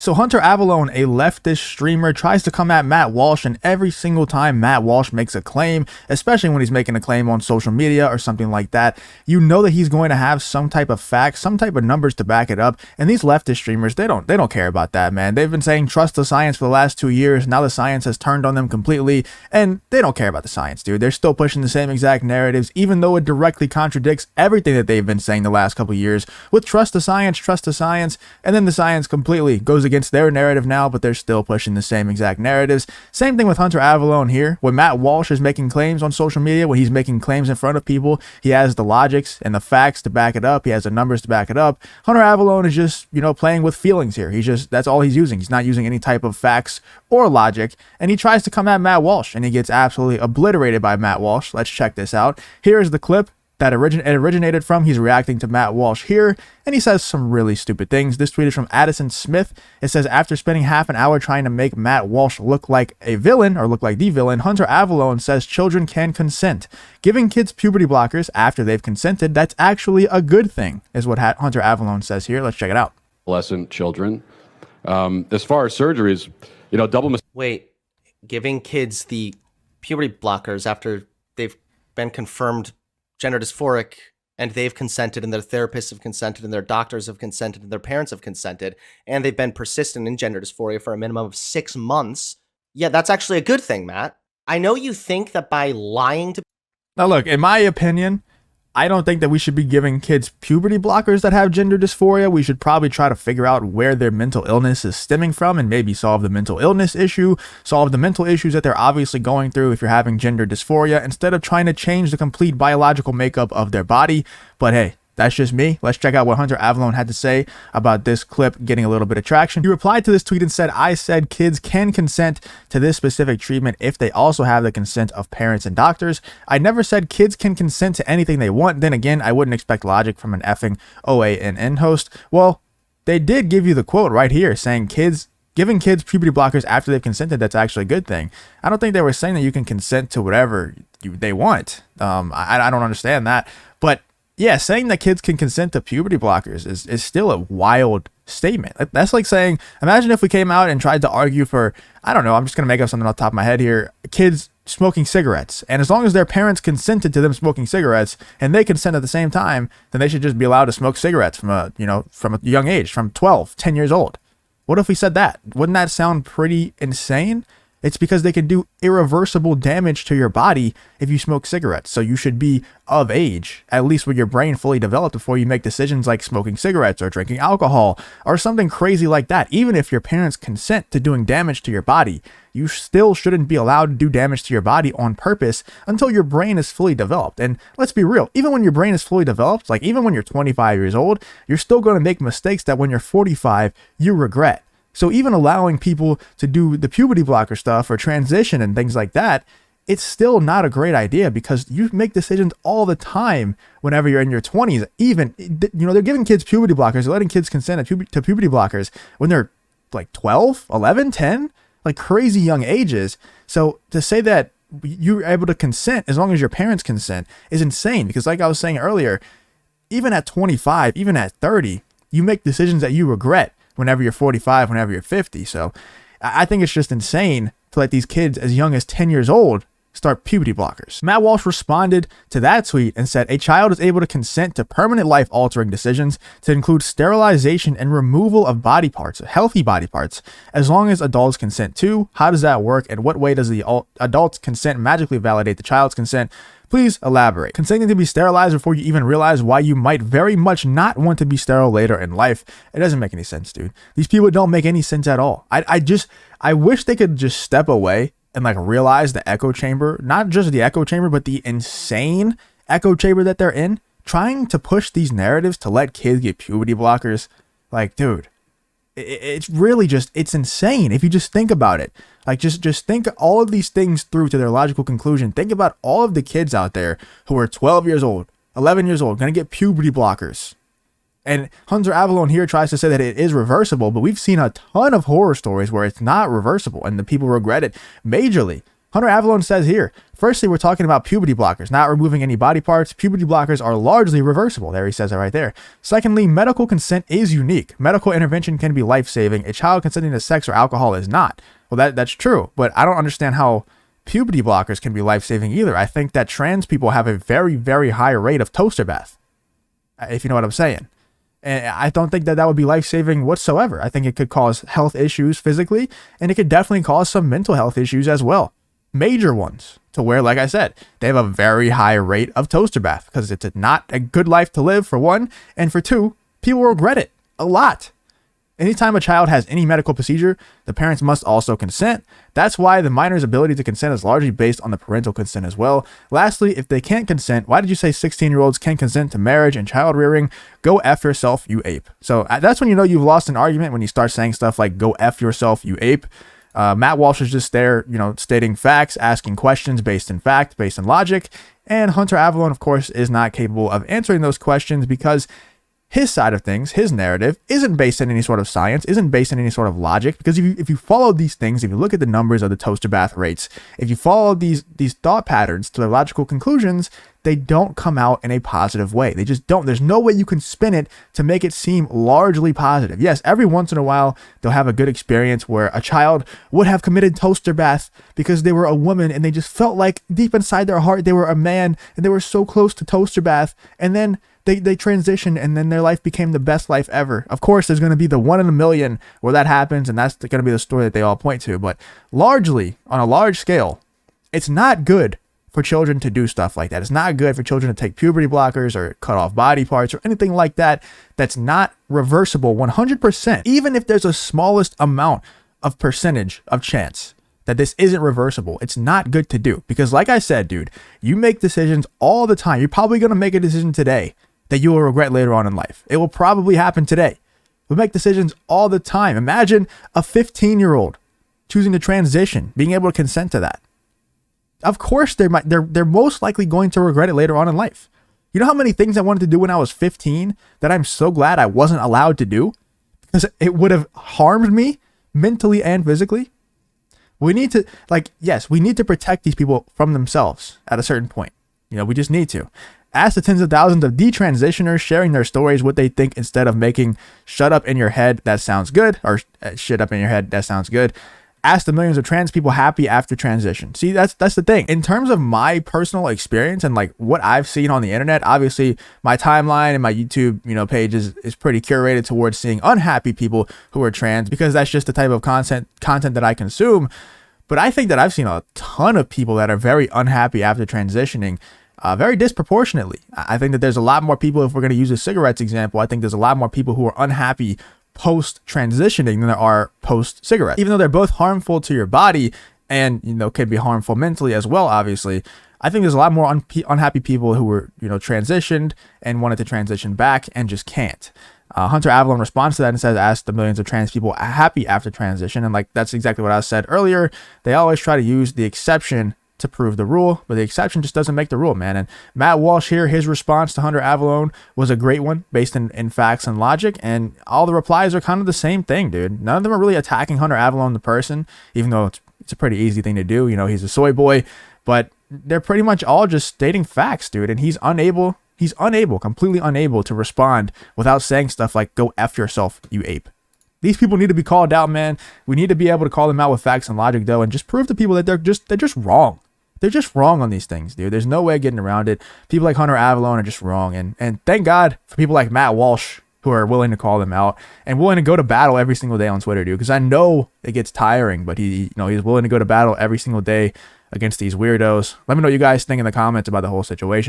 So Hunter Avallone, a leftist streamer, tries to come at Matt Walsh, and every single time Matt Walsh makes a claim, especially when he's making a claim on social media or something like that, you know that he's going to have some type of facts, some type of numbers to back it up. And these leftist streamers, they don't care about that, man. They've been saying trust the science for the last 2 years. Now the science has turned on them completely, and they don't care about the science, dude. They're still pushing the same exact narratives, even though it directly contradicts everything that they've been saying the last couple of years with trust the science, and then the science completely goes against their narrative now, but they're still pushing the same exact narratives. Same thing with Hunter Avallone here. When Matt Walsh is making claims on social media, when he's making claims in front of people, he has the logics and the facts to back it up. He has the numbers to back it up. Hunter Avallone is just, playing with feelings here. That's all he's using. He's not using any type of facts or logic, and he tries to come at Matt Walsh, and he gets absolutely obliterated by Matt Walsh. Let's check this out. Here is the clip that originated from. He's reacting to Matt Walsh here, and he says some really stupid things. This tweet is from Addison Smith. It says, after spending half an hour trying to make Matt Walsh look like a villain, or look like the villain, Hunter Avallone says children can consent. Giving kids puberty blockers after they've consented, that's actually a good thing, is what Hunter Avallone says here. Let's check it out. Adolescent children. As far as surgeries, double mistake. Wait, giving kids the puberty blockers after they've been confirmed gender dysphoric and they've consented and their therapists have consented and their doctors have consented and their parents have consented and they've been persistent in gender dysphoria for a minimum of 6 months. Yeah, that's actually a good thing, Matt. I know you think that by lying to... Now look, in my opinion, I don't think that we should be giving kids puberty blockers that have gender dysphoria. We should probably try to figure out where their mental illness is stemming from and maybe solve the mental illness issue, solve the mental issues that they're obviously going through if you're having gender dysphoria, instead of trying to change the complete biological makeup of their body. But hey, that's just me. Let's check out what Hunter Avallone had to say about this clip getting a little bit of traction. He replied to this tweet and said, I said kids can consent to this specific treatment if they also have the consent of parents and doctors. I never said kids can consent to anything they want. Then again, I wouldn't expect logic from an effing OANN host. Well, they did give you the quote right here saying giving kids puberty blockers after they've consented, that's actually a good thing. I don't think they were saying that you can consent to whatever they want. I don't understand that. But yeah, saying that kids can consent to puberty blockers is still a wild statement. That's like saying, imagine if we came out and tried to argue for, I don't know, I'm just going to make up something off the top of my head here, kids smoking cigarettes. And as long as their parents consented to them smoking cigarettes and they consent at the same time, then they should just be allowed to smoke cigarettes from a young age, from 10 years old. What if we said that? Wouldn't that sound pretty insane? It's because they can do irreversible damage to your body if you smoke cigarettes. So you should be of age, at least with your brain fully developed, before you make decisions like smoking cigarettes or drinking alcohol or something crazy like that. Even if your parents consent to doing damage to your body, you still shouldn't be allowed to do damage to your body on purpose until your brain is fully developed. And let's be real, even when your brain is fully developed, like even when you're 25 years old, you're still going to make mistakes that when you're 45, you regret. So even allowing people to do the puberty blocker stuff or transition and things like that, it's still not a great idea because you make decisions all the time whenever you're in your 20s. Even, they're giving kids puberty blockers, they're letting kids consent to puberty blockers when they're like 12, 11, 10, like crazy young ages. So to say that you're able to consent as long as your parents consent is insane because like I was saying earlier, even at 25, even at 30, you make decisions that you regret whenever you're 45, whenever you're 50. So I think it's just insane to let these kids as young as 10 years old start puberty blockers. Matt Walsh responded to that tweet and said, a child is able to consent to permanent life-altering decisions to include sterilization and removal of body parts, healthy body parts, as long as adults consent too. How does that work? And what way does the adult's consent magically validate the child's consent? Please elaborate. Consenting to be sterilized before you even realize why you might very much not want to be sterile later in life. It doesn't make any sense, dude. These people don't make any sense at all. I wish they could just step away and like realize the echo chamber, not just the echo chamber, but the insane echo chamber that they're in, trying to push these narratives to let kids get puberty blockers. Like, dude, it's really just, it's insane if you just think about it. Like, just think all of these things through to their logical conclusion. Think about all of the kids out there who are 12 years old, 11 years old, going to get puberty blockers. And Hunter Avallone here tries to say that it is reversible, but we've seen a ton of horror stories where it's not reversible and the people regret it majorly. Hunter Avallone says here, firstly, we're talking about puberty blockers, not removing any body parts. Puberty blockers are largely reversible. There he says it right there. Secondly, medical consent is unique. Medical intervention can be life-saving. A child consenting to sex or alcohol is not. Well, that's true, but I don't understand how puberty blockers can be life-saving either. I think that trans people have a very, very high rate of toaster bath, if you know what I'm saying. And I don't think that would be life-saving whatsoever. I think it could cause health issues physically, and it could definitely cause some mental health issues as well. Major ones, to where, like I said, they have a very high rate of toaster bath because it's not a good life to live, for one, and for two, people regret it a lot. Anytime a child has any medical procedure, the parents must also consent. That's why the minor's ability to consent is largely based on the parental consent as well. Lastly, if they can't consent, why did you say 16-year-olds can consent to marriage and child rearing? Go F yourself, you ape. So that's when you know you've lost an argument, when you start saying stuff like go F yourself, you ape. Matt Walsh is just there, stating facts, asking questions based in fact, based in logic. And Hunter Avallone, of course, is not capable of answering those questions because his side of things, his narrative, isn't based in any sort of science, isn't based in any sort of logic. Because if you follow these things, if you look at the numbers of the toaster bath rates, if you follow these thought patterns to their logical conclusions, they don't come out in a positive way. They just don't. There's no way you can spin it to make it seem largely positive. Yes, every once in a while, they'll have a good experience where a child would have committed toaster bath because they were a woman and they just felt like deep inside their heart they were a man and they were so close to toaster bath. And then they transitioned and then their life became the best life ever. Of course, there's going to be the 1 in a million where that happens, and that's going to be the story that they all point to. But largely, on a large scale, it's not good for children to do stuff like that. It's not good for children to take puberty blockers or cut off body parts or anything like that that's not reversible 100%. Even if there's a smallest amount of percentage of chance that this isn't reversible, it's not good to do. Because like I said, dude, you make decisions all the time. You're probably going to make a decision today that you will regret later on in life. It will probably happen today. We make decisions all the time. Imagine a 15-year-old choosing to transition, being able to consent to that. Of course, they're most likely going to regret it later on in life. You know how many things I wanted to do when I was 15 that I'm so glad I wasn't allowed to do because it would have harmed me mentally and physically? We need to, yes, we need to protect these people from themselves at a certain point. We just need to. Ask the tens of thousands of detransitioners sharing their stories what they think instead of making shut up in your head, that sounds good, or shit up in your head, that sounds good. Ask the millions of trans people happy after transition. See, that's the thing. In terms of my personal experience and what I've seen on the internet, obviously my timeline and my YouTube, page is pretty curated towards seeing unhappy people who are trans because that's just the type of content that I consume. But I think that I've seen a ton of people that are very unhappy after transitioning. Very disproportionately. I think that there's a lot more people, if we're going to use a cigarettes example, I think there's a lot more people who are unhappy post-transitioning than there are post-cigarette. Even though they're both harmful to your body and, can be harmful mentally as well, obviously, I think there's a lot more unhappy people who were, transitioned and wanted to transition back and just can't. Hunter Avallone responds to that and says, ask the millions of trans people happy after transition. And that's exactly what I said earlier. They always try to use the exception to prove the rule, but the exception just doesn't make the rule, man. And Matt Walsh here, his response to Hunter Avallone was a great one based in facts and logic, and all the replies are kind of the same thing, dude. None of them are really attacking Hunter Avallone the person, even though it's a pretty easy thing to do. He's a soy boy, but they're pretty much all just stating facts, dude, and he's completely unable to respond without saying stuff like, go F yourself, you ape. These people need to be called out, man. We need to be able to call them out with facts and logic, though, and just prove to people that they're just wrong. They're just wrong on these things, dude. There's no way of getting around it. People like Hunter Avallone are just wrong. And thank God for people like Matt Walsh who are willing to call them out and willing to go to battle every single day on Twitter, dude. Because I know it gets tiring, but he's willing to go to battle every single day against these weirdos. Let me know what you guys think in the comments about the whole situation.